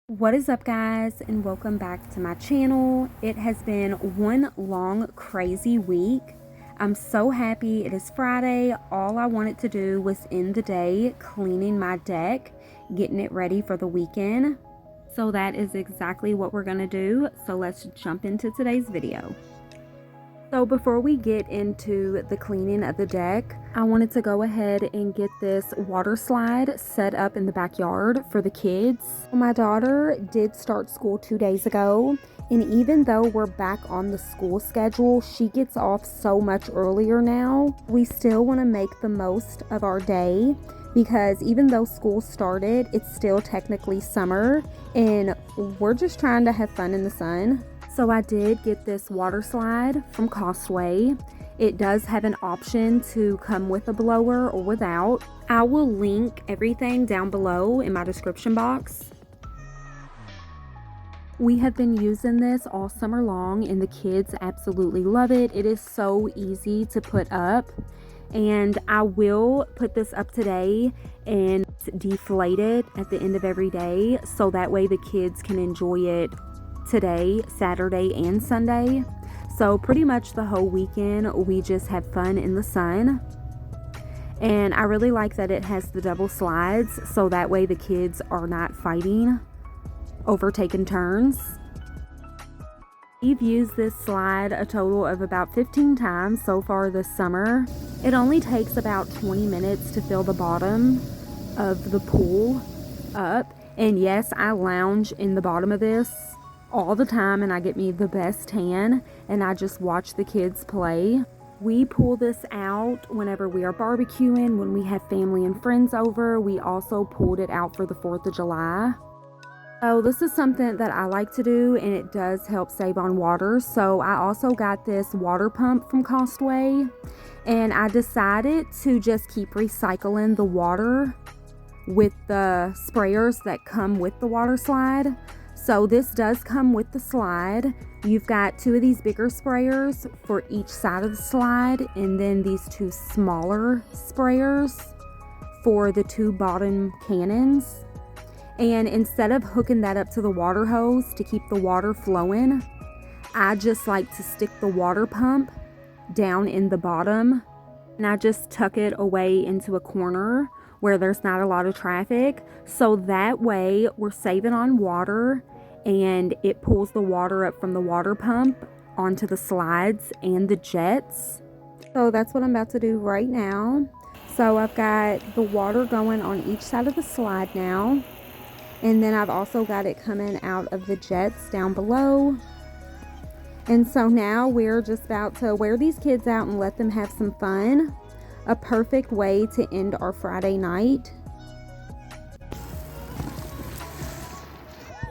What is up, guys, and welcome back to my channel. It has been one long crazy week. I'm so happy it is Friday. All I wanted to do was end the day cleaning my deck, getting it ready for the weekend. So that is exactly what we're gonna do. So let's jump into today's video. So before we get into the cleaning of the deck, I wanted to go ahead and get this water slide set up in the backyard for the kids. My daughter did start school 2 days ago, and even though we're back on the school schedule, she gets off so much earlier now. We still want to make the most of our day because even though school started, it's still technically summer and we're just trying to have fun in the sun. So I did get this water slide from Costway. It does have an option to come with a blower or without. I will link everything down below in my description box. We have been using this all summer long and the kids absolutely love it. It is so easy to put up, and I will put this up today and deflate it at the end of every day so that way the kids can enjoy it today, Saturday, and Sunday. So pretty much the whole weekend we just have fun in the sun. And I really like that it has the double slides so that way the kids are not fighting over taking turns. We've used this slide a total of about 15 times so far this summer. It only takes about 20 minutes to fill the bottom of the pool up. And yes, I lounge in the bottom of this all the time and I get me the best tan and I just watch the kids play. We pull this out whenever we are barbecuing, when we have family and friends over. We also pulled it out for the 4th of July. So this is something that I like to do and it does help save on water. So I also got this water pump from Costway and I decided to just keep recycling the water with the sprayers that come with the water slide. So this does come with the slide. You've got 2 of these bigger sprayers for each side of the slide and then these 2 smaller sprayers for the 2 bottom cannons. And instead of hooking that up to the water hose to keep the water flowing, I just like to stick the water pump down in the bottom and I just tuck it away into a corner where there's not a lot of traffic. So that way we're saving on water and it pulls the water up from the water pump onto the slides and the jets. So that's what I'm about to do right now. So I've got the water going on each side of the slide now. And then I've also got it coming out of the jets down below. And so now we're just about to wear these kids out and let them have some fun. A perfect way to end our Friday night.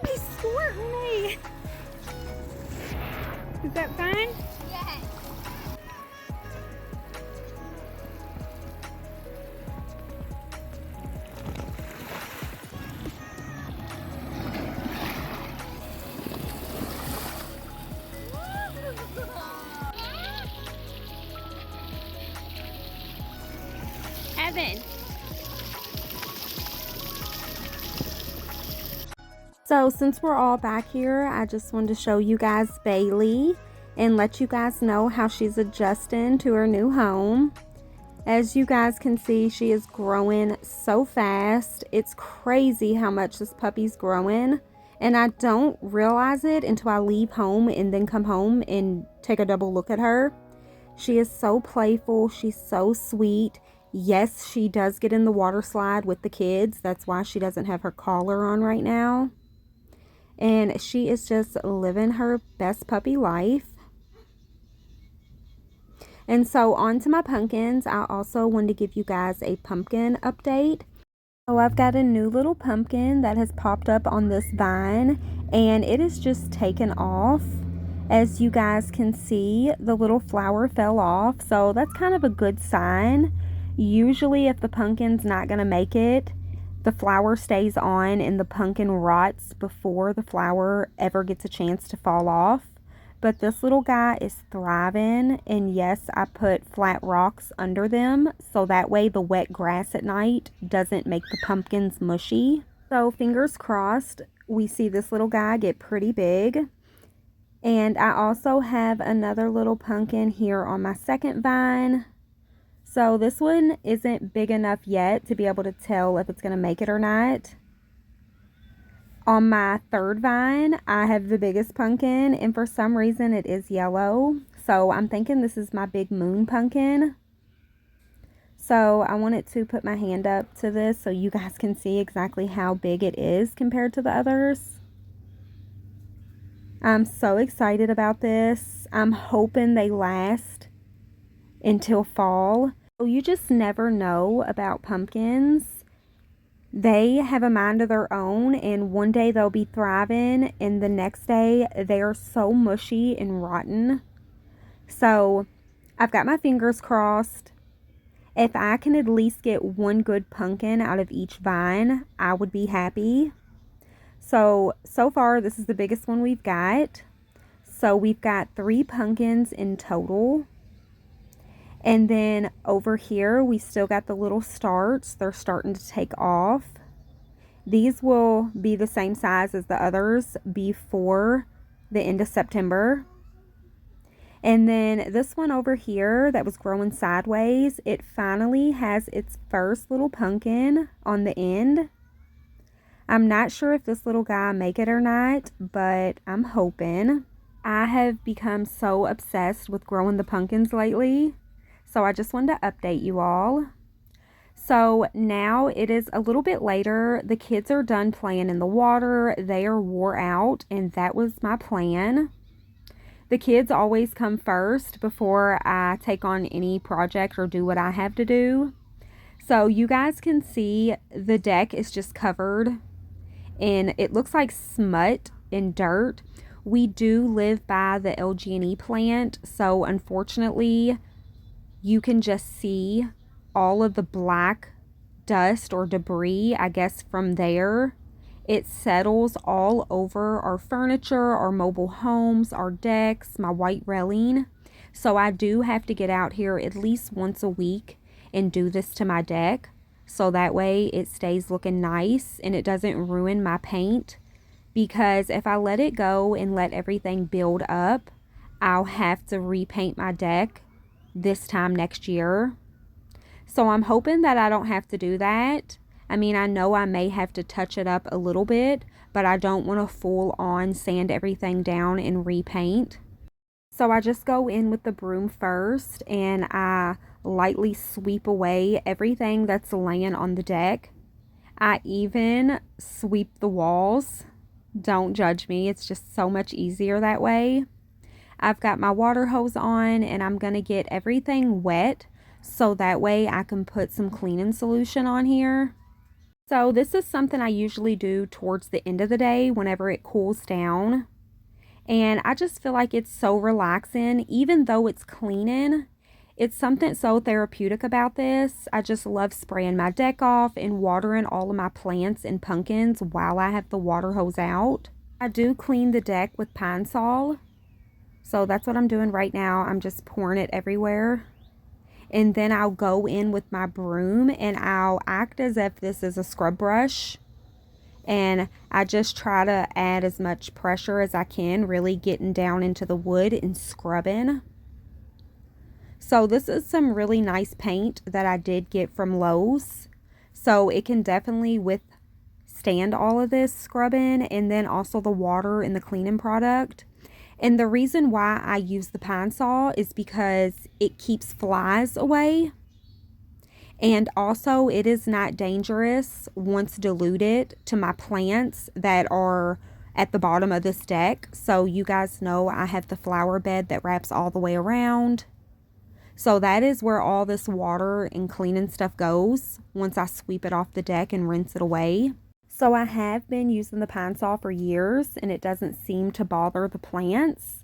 He's squirting me. Is that fun? Yes. Evan. So since we're all back here, I just wanted to show you guys Bailey and let you guys know how she's adjusting to her new home. As you guys can see, she is growing so fast. It's crazy how much this puppy's growing. And I don't realize it until I leave home and then come home and take a double look at her. She is so playful. She's so sweet. Yes, she does get in the water slide with the kids. That's why she doesn't have her collar on right now. And she is just living her best puppy life. And so on to my pumpkins. I also wanted to give you guys a pumpkin update. So I've got a new little pumpkin that has popped up on this vine and it is just taken off. As you guys can see, the little flower fell off, so that's kind of a good sign. Usually if the pumpkin's not going to make it, the flower stays on and the pumpkin rots before the flower ever gets a chance to fall off. But this little guy is thriving, and yes, I put flat rocks under them so that way the wet grass at night doesn't make the pumpkins mushy. So fingers crossed, we see this little guy get pretty big. And I also have another little pumpkin here on my second vine. So this one isn't big enough yet to be able to tell if it's going to make it or not. On my third vine, I have the biggest pumpkin, and for some reason it is yellow. So I'm thinking this is my big moon pumpkin. So I wanted to put my hand up to this so you guys can see exactly how big it is compared to the others. I'm so excited about this. I'm hoping they last until fall. So you just never know about pumpkins. They have a mind of their own, and one day they'll be thriving, and the next day they are so mushy and rotten. So I've got my fingers crossed. If I can at least get one good pumpkin out of each vine, I would be happy. So far, this is the biggest one we've got. So we've got 3 pumpkins in total. And then over here, we still got the little starts. They're starting to take off. These will be the same size as the others before the end of September. And then this one over here that was growing sideways, it finally has its first little pumpkin on the end. I'm not sure if this little guy make it or not, but I'm hoping. I have become so obsessed with growing the pumpkins lately. So I just wanted to update you all. So now it is a little bit later. The kids are done playing in the water. They are wore out, and that was my plan. The kids always come first before I take on any project or do what I have to do. So you guys can see the deck is just covered and it looks like smut and dirt. We do live by the LG&E plant, so unfortunately you can just see all of the black dust or debris, I guess, from there. It settles all over our furniture, our mobile homes, our decks, my white railing. So I do have to get out here at least once a week and do this to my deck. So that way it stays looking nice and it doesn't ruin my paint. Because if I let it go and let everything build up, I'll have to repaint my deck this time next year. So I'm hoping that I don't have to do that. I mean, I know I may have to touch it up a little bit, but I don't want to full on sand everything down and repaint. So I just go in with the broom first and I lightly sweep away everything that's laying on the deck. I even sweep the walls. Don't judge me, it's just so much easier that way. I've got my water hose on and I'm going to get everything wet so that way I can put some cleaning solution on here. So this is something I usually do towards the end of the day whenever it cools down. And I just feel like it's so relaxing, even though it's cleaning. It's something so therapeutic about this. I just love spraying my deck off and watering all of my plants and pumpkins while I have the water hose out. I do clean the deck with Pine Sol. So that's what I'm doing right now. I'm just pouring it everywhere. And then I'll go in with my broom and I'll act as if this is a scrub brush. And I just try to add as much pressure as I can, really getting down into the wood and scrubbing. So this is some really nice paint that I did get from Lowe's. So it can definitely withstand all of this scrubbing and then also the water and the cleaning product. And the reason why I use the Pine Sol is because it keeps flies away. And also it is not dangerous once diluted to my plants that are at the bottom of this deck. So you guys know I have the flower bed that wraps all the way around. So that is where all this water and cleaning stuff goes once I sweep it off the deck and rinse it away. So I have been using the Pine Sol for years and it doesn't seem to bother the plants.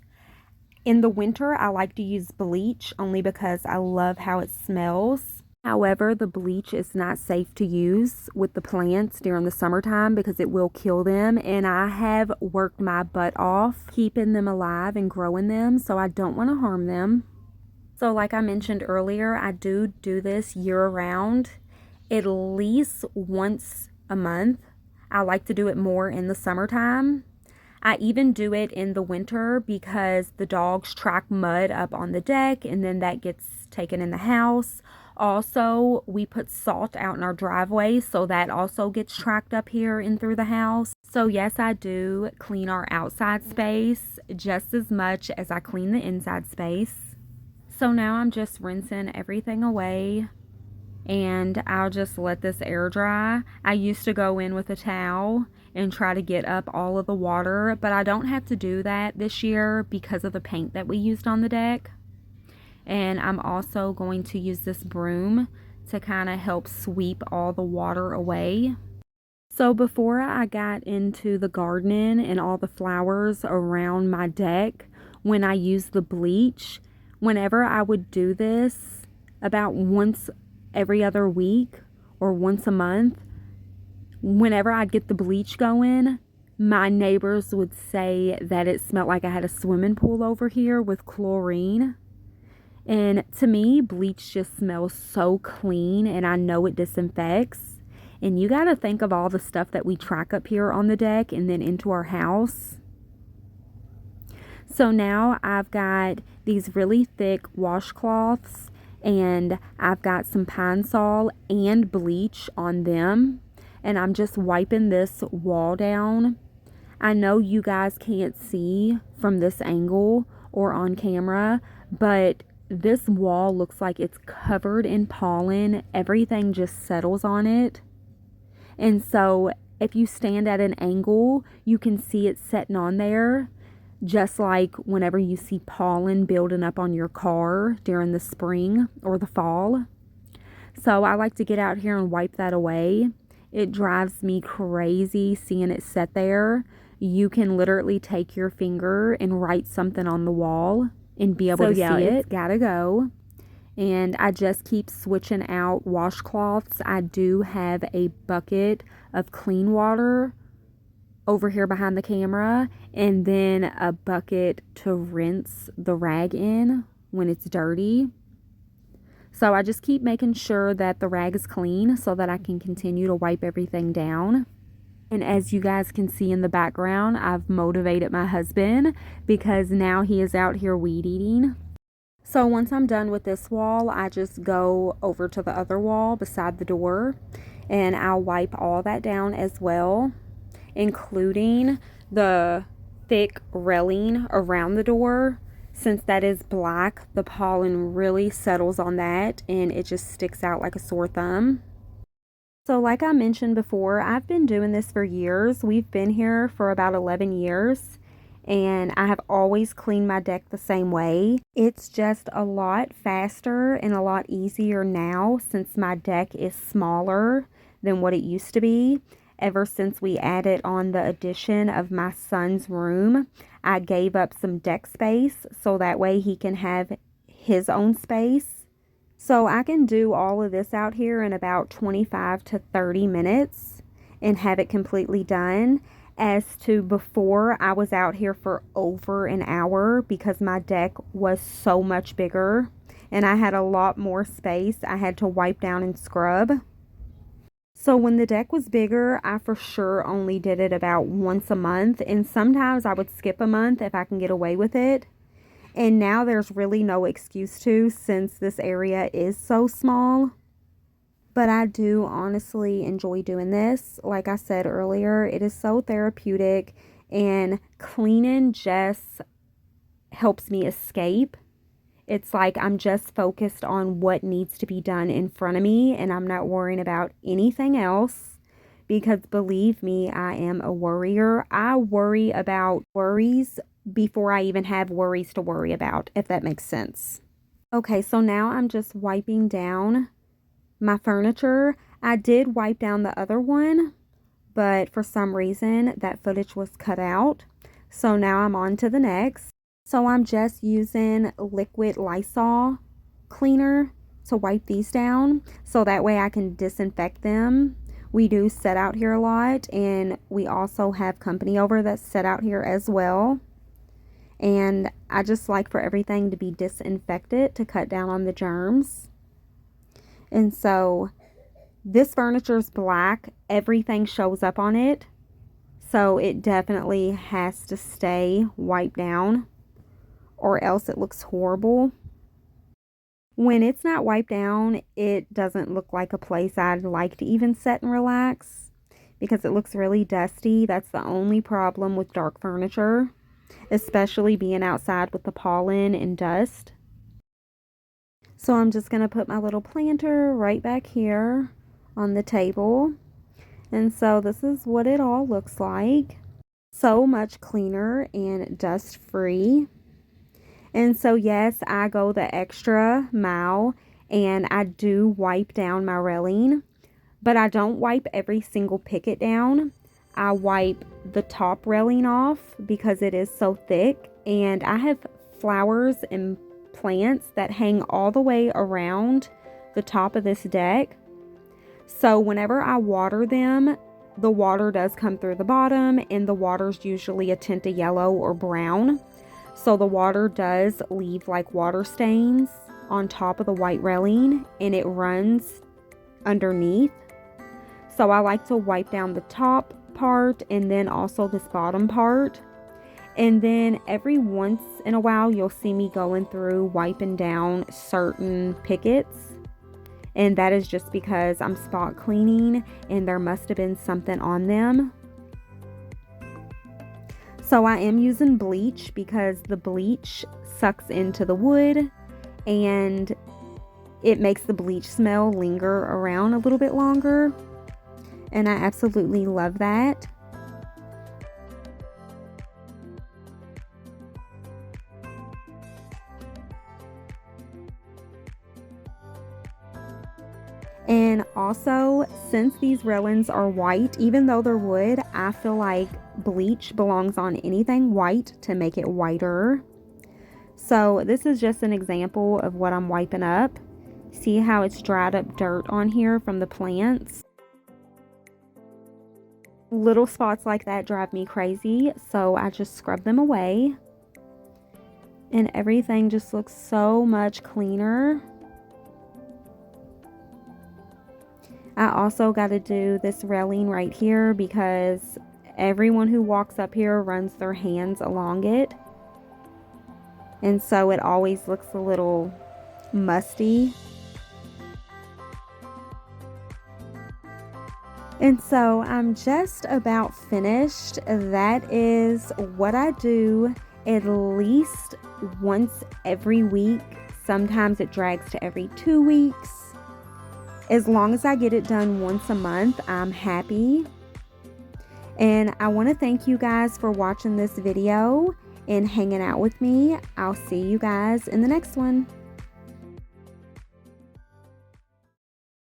In the winter, I like to use bleach only because I love how it smells. However, the bleach is not safe to use with the plants during the summertime because it will kill them. And I have worked my butt off keeping them alive and growing them, so I don't want to harm them. So like I mentioned earlier, I do this year round, at least once a month. I like to do it more in the summertime. I even do it in the winter because the dogs track mud up on the deck and then that gets taken in the house. Also, we put salt out in our driveway, so that also gets tracked up here and through the house. So yes, I do clean our outside space just as much as I clean the inside space. So now I'm just rinsing everything away and I'll just let this air dry. I used to go in with a towel and try to get up all of the water, but I don't have to do that this year because of the paint that we used on the deck. And I'm also going to use this broom to kind of help sweep all the water away. So before I got into the gardening and all the flowers around my deck, when I used the bleach, whenever I would do this about once every other week or once a month, whenever I'd get the bleach going, my neighbors would say that it smelled like I had a swimming pool over here with chlorine. And to me, bleach just smells so clean, and I know it disinfects. And you got to think of all the stuff that we track up here on the deck and then into our house. So now I've got these really thick washcloths and I've got some Pine Sol and bleach on them. And I'm just wiping this wall down. I know you guys can't see from this angle or on camera, but this wall looks like it's covered in pollen. Everything just settles on it. And so if you stand at an angle, you can see it setting on there, just like whenever you see pollen building up on your car during the spring or the fall. So I like to get out here and wipe that away. It drives me crazy seeing it set there. You can literally take your finger and write something on the wall and be able to see it. It's gotta go. And I just keep switching out washcloths. I do have a bucket of clean water over here behind the camera, and then a bucket to rinse the rag in when it's dirty. So I just keep making sure that the rag is clean so that I can continue to wipe everything down. And as you guys can see in the background, I've motivated my husband because now he is out here weed eating. So once I'm done with this wall, I just go over to the other wall beside the door and I'll wipe all that down as well, including the thick railing around the door. Since that is black, the pollen really settles on that and it just sticks out like a sore thumb. So like I mentioned before, I've been doing this for years. We've been here for about 11 years and I have always cleaned my deck the same way. It's just a lot faster and a lot easier now since my deck is smaller than what it used to be. Ever since we added on the addition of my son's room, I gave up some deck space so that way he can have his own space. So I can do all of this out here in about 25 to 30 minutes and have it completely done. As to before, I was out here for over an hour because my deck was so much bigger and I had a lot more space I had to wipe down and scrub. So when the deck was bigger, I for sure only did it about once a month, and sometimes I would skip a month if I can get away with it. And now there's really no excuse to, since this area is so small. But I do honestly enjoy doing this. Like I said earlier, it is so therapeutic, and cleaning just helps me escape. It's like I'm just focused on what needs to be done in front of me, and I'm not worrying about anything else. Because believe me, I am a worrier. I worry about worries before I even have worries to worry about, if that makes sense. Okay, so now I'm just wiping down my furniture. I did wipe down the other one, but for some reason that footage was cut out. So now I'm on to the next. So I'm just using liquid Lysol cleaner to wipe these down so that way I can disinfect them. We do sit out here a lot, and we also have company over that sit out here as well. And I just like for everything to be disinfected to cut down on the germs. And so This furniture is black. Everything shows up on it. So it definitely has to stay wiped down, or else it looks horrible. When it's not wiped down, it doesn't look like a place I'd like to even sit and relax because it looks really dusty. That's the only problem with dark furniture, especially being outside with the pollen and dust. So I'm just going to put my little planter right back here on the table. And so this is what it all looks like. So much cleaner and dust free. And so yes, I go the extra mile and I do wipe down my railing, but I don't wipe every single picket down. I wipe the top railing off because it is so thick, and I have flowers and plants that hang all the way around the top of this deck. So whenever I water them, the water does come through the bottom, and the water's usually a tint of yellow or brown. So the water does leave like water stains on top of the white railing, and it runs underneath. So I like to wipe down the top part and then also this bottom part. And then every once in a while, you'll see me going through wiping down certain pickets. And that is just because I'm spot cleaning and there must have been something on them. So I am using bleach because the bleach sucks into the wood and it makes the bleach smell linger around a little bit longer. And I absolutely love that. And also, since these railings are white, even though they're wood, I feel like bleach belongs on anything white to make it whiter. So this is just an example of what I'm wiping up. See how it's dried up dirt on here from the plants? Little spots like that drive me crazy, so I just scrub them away. And everything just looks so much cleaner. I also got to do this railing right here because everyone who walks up here runs their hands along it. And so it always looks a little musty. And so I'm just about finished. That is what I do at least once every week. Sometimes it drags to every 2 weeks. As long as I get it done once a month, I'm happy. And I want to thank you guys for watching this video and hanging out with me. I'll see you guys in the next one.